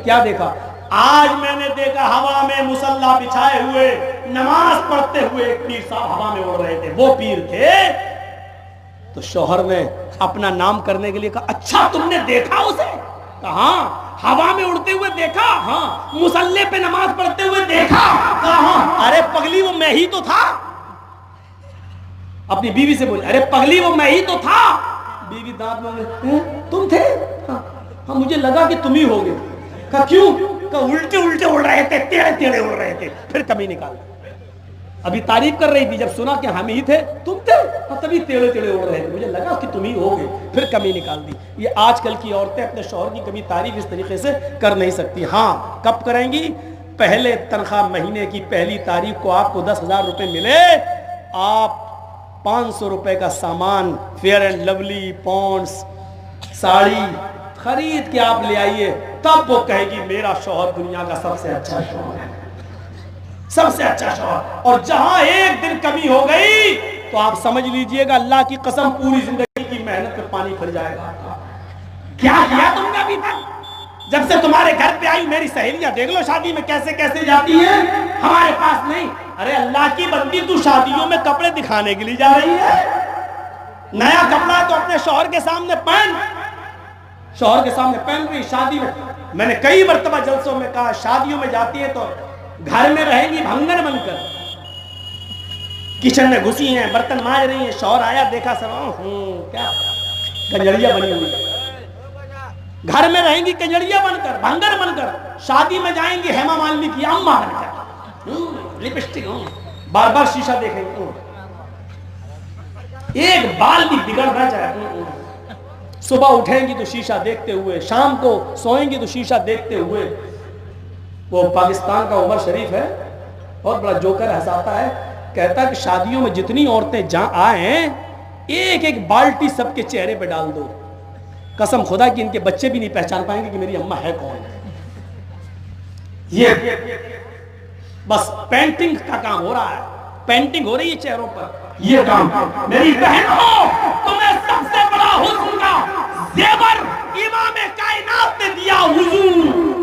کیا دیکھا؟ آج میں نے دیکھا ہوا میں مصلی بچھائے ہوئے نماز پڑھتے ہوئے ایک پیر صاحب ہوا میں اڑ رہے تھے. وہ پیر تھے. تو شوہر نے اپنا نام کرنے کے لیے کہا اچھا تم نے دیکھا اسے؟ کہا ہاں. ہوا میں اڑتے ہوئے دیکھا؟ ہاں. مصلی پہ نماز پڑھتے ہوئے دیکھا؟ کہا ہاں. ارے پگلی وہ میں ہی تو تھا. اپنی بیوی سے بولی ارے پگلی وہ میں ہی تو تھا. بیوی دانت مانگے تم تھے؟ ہاں مجھے لگا کہ تم ہی ہوگے. کہا کیوں؟ کہا الٹے الٹے اڑ رہے تھے, ٹیڑے ٹیڑے اڑ رہے تھے. پھر کمی نکال. ابھی تعریف کر رہی تھی, جب سنا کہ ہم ہی تھے. تم تھے؟ تبھی ٹیڑے ٹیڑے اڑ رہے تھے, مجھے لگا کہ تم ہی ہوگے. پھر کمی نکال دی. یہ آج کل کی عورتیں اپنے شوہر کی کبھی تعریف اس طریقے سے کر نہیں سکتی. ہاں کب کریں گی؟ پہلے تنخواہ مہینے کی پہلی تاریخ کو آپ کو 10,000 روپے ملے, آپ 500 روپے کا سامان fair and lovely, Pond's, sari خرید کے آپ لے آئیے, تب وہ کہے گی میرا شوہر دنیا کا سب سے اچھا شوہر ہے, سب سے اچھا شوہر. اور جہاں ایک دن کمی ہو گئی تو آپ سمجھ لیجئے گا اللہ کی قسم پوری زندگی کی محنت پہ پانی پھر جائے گا. کیا کیا تم نے ابھی تک؟ جب سے تمہارے گھر پہ آئی میری سہیلیاں دیکھ لو شادی میں کیسے کیسے جاتی ہیں, ہمارے پاس نہیں. ارے اللہ کی بندی تو شادیوں میں کپڑے دکھانے کے لیے جا رہی ہے. نیا کپڑا تو اپنے شوہر کے سامنے پہن, شوہر کے سامنے پہن رہی. شادی میں نے کئی مرتبہ جلسوں میں کہا شادیوں میں جاتی ہے تو گھر میں رہیں گی بھنگر بن کر, کچن میں گھسی ہیں, برتن مانج رہی ہیں. شوہر آیا دیکھا سب کیا کنجڑیاں بنی ہوئی. گھر میں رہیں گی کنجڑیاں بن کر, بھنگر بن کر. شادی میں جائیں گی ہیما مالنی کی اماں بن کر, لپسٹک, بار بار شیشہ دیکھیں گے, ایک بال بھی بگڑ نہ جائے. صبح اٹھیں گی تو شیشہ دیکھتے ہوئے, شام کو سوئیں گی تو شیشہ دیکھتے ہوئے. وہ پاکستان کا عمر شریف ہے, بہت بڑا جوکر ہنساتا ہے, کہتا ہے کہ شادیوں میں جتنی عورتیں جہاں آئیں ایک ایک بالٹی سب کے چہرے پہ ڈال دو, قسم خدا کہ ان کے بچے بھی نہیں پہچان پائیں گے کہ میری اماں ہے کون. یہ بس پینٹنگ کا کام ہو رہا ہے, پینٹنگ ہو رہی ہے چہروں پر. یہ کام میری بہنوں تمہیں سب سے بڑا حسن کا زیور امام کائنات نے دیا,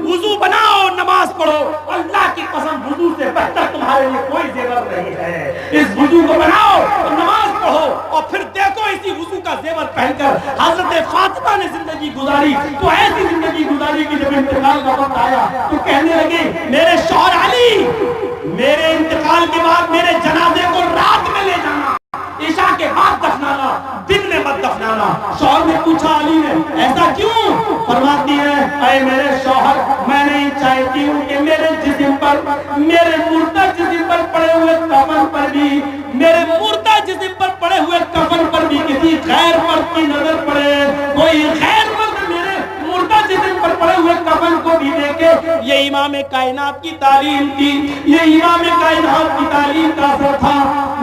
وضو بناؤ نماز پڑھو. اللہ کی قسم وضو سے بہتر تمہارے لیے کوئی زیور نہیں ہے. اس وضو کو بناؤ اور نماز پڑھو, اور پھر دیکھو اسی وضو کا زیور پہن کر حضرت فاطمہ نے زندگی گزاری. تو ایسی زندگی گزاری کہ جب انتقال کا وقت آیا تو کہنے لگے میرے شوہر علی, میرے انتقال کے بعد میرے جنازے کو رات میں لے جانا, عشاء کے بعد دفنانا, دن میں مت دفنانا. شوہر نے پوچھا علی نے ایسا کیوں؟ فرماتی ہے اے میرے شوہر میں نہیں چاہتی ہوں کہ میرے جسم پر, میرے مردہ جسم پر پڑے ہوئے کفن پر بھی, میرے مردہ جسم پر پڑے ہوئے کفن پر بھی کسی غیر مرد کی نظر پڑے. کوئی غیر مرد میرے مردہ جسم پر پڑے ہوئے کفن کو بھی دیکھے. یہ امام کائنات کی تعلیم تھی, یہ امام کائنات کی تعلیم کا اثر تھا.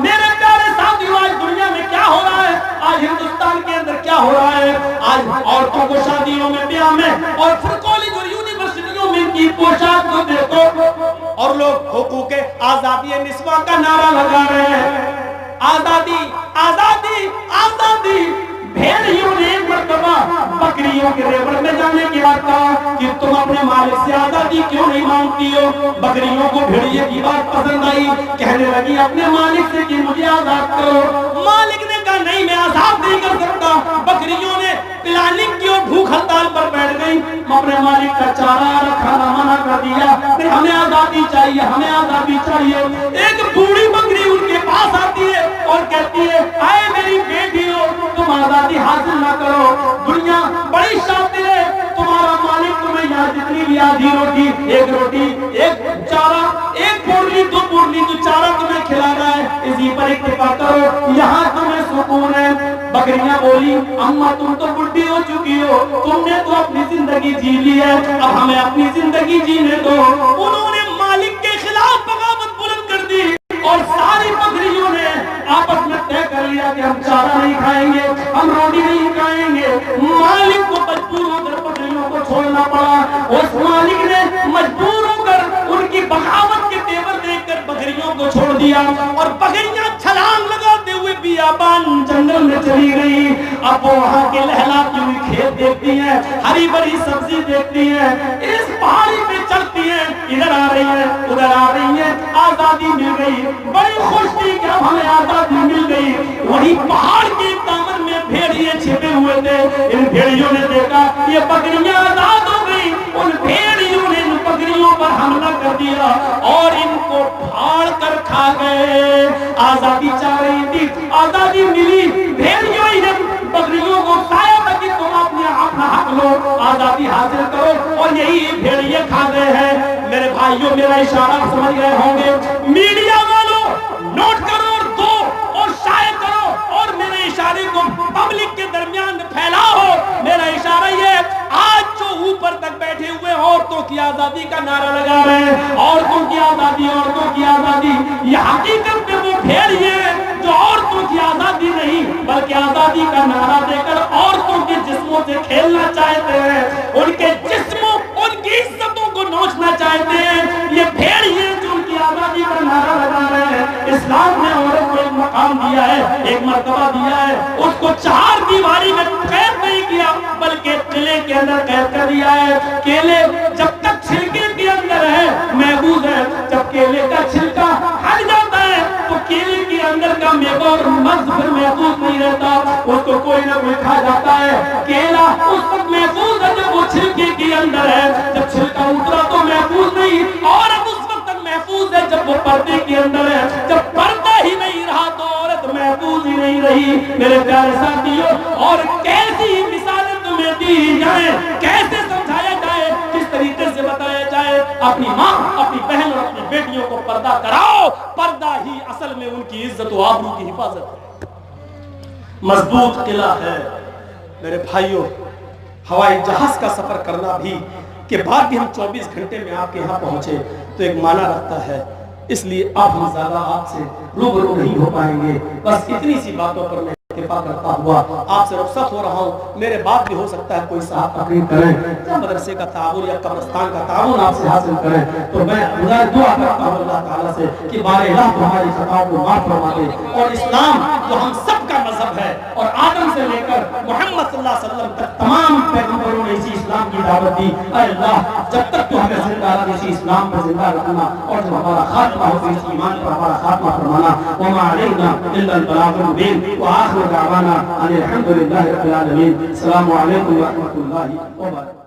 میرے پیارے ساتھیوں آج دنیا میں کیا ہو رہا ہے, آج ہندوستان کے اندر کیا ہو رہا ہے؟ آج عورتوں کو شادیوں میں, بیاہ میں اور پھر کالج اور یونیورسٹیوں میں کی پوشاک کو دیکھو, اور لوگ حقوق آزادی نسواں کا نعرہ لگا رہے ہیں. آزادی آزادی آزادی. بھیڑیوں نے ایک مرتبہ بکریوں کے ریوڑ میں جانے کی بات کہا کہ تم اپنے مالک سے آزادی کیوں نہیں مانگتی ہو؟ بکریوں کو بھیڑیے کی بات پسند آئی, کہنے لگی اپنے مالک سے کہ مجھے آزاد کرو. مالک نے کہا نہیں میں آزاد نہیں کر سکتا. بکریوں نے پلاننگ کی اور بھوک ہڑتال پر بیٹھ گئی. اپنے مالک کا چارہ کھانا منع کر دیا, ہمیں آزادی چاہیے, ہمیں آزادی چاہیے. ایک بوڑھی بکری ان کے پاس آتی ہے اور کہتی ہے اے میری بیٹیوں تم آزادی حاصل نہ کرو, دنیا بڑی شاطر ہے, تمہارا مالک تمہیں یہاں جتنی بھی آدھی روٹی, ایک روٹی, ایک چارہ, ایک پورلی, دو پورلی جو چارہ تمہیں کھلا رہا ہے اسی پر اکتفا کرو, یہاں تمہیں سکون ہے. بکریاں بولی اماں تم تو بڑھی ہو چکی ہو, تم نے تو اپنی زندگی جی لی ہے, اب ہمیں اپنی زندگی جینے دو. انہوں نے مالک کے خلاف بغاوت بلند کر دی اور ساری بکریوں نے آپس میں طے کر لیا کہ ہم چارہ نہیں کھائیں گے, ہم روٹی نہیں کھائیں گے. مالک کو مجبور ہو کر بکریوں کو چھوڑنا پڑا. اس مالک نے مجبور ہو کر ان کی بغاوت کے تیور دیکھ کر بکریوں کو چھوڑ دیا اور بکریاں چھلانگ لگاتے ہوئے بیابان جنگل میں چلی گئی. اب وہ وہاں کے لہلاتی ہوئی کھیت دیکھتی ہیں, ہری بھری سبزی دیکھتی ہیں, اس پہاڑی یہ بکریاں آزاد ہو گئی، ان بھیڑیوں نے ان بکریوں پر حملہ کر دیا اور ان کو پھاڑ کر کھا گئے۔ آزادی چاہ رہی تھی، آزادی ملی، بھیڑیوں ہی نے بکریوں کو کھایا تھا کہ تم اپنا حق لو، آزادی حاصل کرو، اور یہی بھیڑیے کھا گئے ہیں۔ میرے بھائیوں میرا اشارہ سمجھ گئے ہوں گے، میڈیا والوں نوٹ کرو اور دو اور شائع کرو اور میرے اشارے کو پبلک کے درمیان پھیلاؤ۔ میرا اشارہ یہ، آج جو اوپر تک بیٹھے ہوئے عورتوں کی آزادی کا نعرہ لگا رہے ہیں، عورتوں کی آزادی، عورتوں کی آزادی، یہ حقیقت میں وہ بھیڑیے جو عورتوں کی آزادی نہیں بلکہ آزادی کا نعرہ دے کر عورتوں کے جسموں سے کھیلنا چاہتے ہیں، ان کے جسموں، ان کی عزتوں کو نوچنا چاہتے ہیں۔ یہ بھیڑیے جو ان کی آزادی کا نعرہ لگا رہے ہیں، اسلام نے عورت کو ایک مقام دیا ہے، ایک مرتبہ دیا ہے، اس کو چار دیواری میں قید نہیں کیا بلکہ قلعے کے اندر قید کر دیا ہے۔ کیلے جب تک چھلکے کے اندر ہے محفوظ ہے، جب کیلے کا چھلکا ہٹ جاتا ہے تو کیلے کے اندر کا میوہ اور مغز پھر محفوظ نہیں رہتا، اس کو کوئی نہ کوئی کھا جاتا ہے۔ کیلا اس وقت محفوظ ہے جب وہ چھلکے کے اندر ہے، جب چھلکا اترا تو محفوظ نہیں، اور اب اس وقت تک محفوظ ہے جب وہ پردے کے اندر ہے، جب پردہ ہی نہیں رہا تو عورت محفوظ ہی نہیں رہی۔ میرے پیارے ساتھیوں، اور کیسی مثالیں تمہیں دی جائیں، کیسے سمجھایا جائے، کس طریقے سے بتایا جائے، اپنی ماں، اپنی بہن اور اپنی بیٹیوں کو پردہ کراؤ، پردہ ہی اصل میں ان کی عزت و آبرو کی حفاظت ہے، مضبوط قلعہ ہے۔ میرے بھائیوں، ہوائی جہاز کا سفر کرنا بھی کہ بعد بھی ہم 24 گھنٹے میں آپ کے یہاں پہنچے تو ایک معنی رکھتا ہے، اس لیے اب ہم زیادہ آپ سے روبرو نہیں ہو پائیں گے، بس اتنی سی باتوں پر میں اتفاق کرتا ہوا آپ سے رخصت ہو رہا ہوں۔ میرے بعد بھی ہو سکتا ہے کوئی صاحب تقریر کریں یا مدرسے کا تعاون یا قبرستان کا تعاون آپ سے حاصل کریں، تو میں دعا کرتا ہوں اللہ تعالیٰ سے کہ بارے اللہ تمہاری خطاؤں کو معاف فرما دے، اور اسلام جو ہم سب کا مذہب ہے اور آدم سے لے کر محمد صلی اللہ علیہ وسلم تک تمام پیغمبروں نے اسی اسلام کی دعوت دی۔ اے اللہ، جب تک تو ہمیں زندہ رکھ اسی اسلام پر زندہ رکھنا، اور جب ہمارا خاتمہ ہو اسی ایمان پر ہمارا خاتمہ فرمانا۔ وما علینا الا البلاغ المبین، وآخر دعوانا ان الحمد للہ رب العالمین۔ السلام علیکم ورحمۃ اللہ وبرکاتہ۔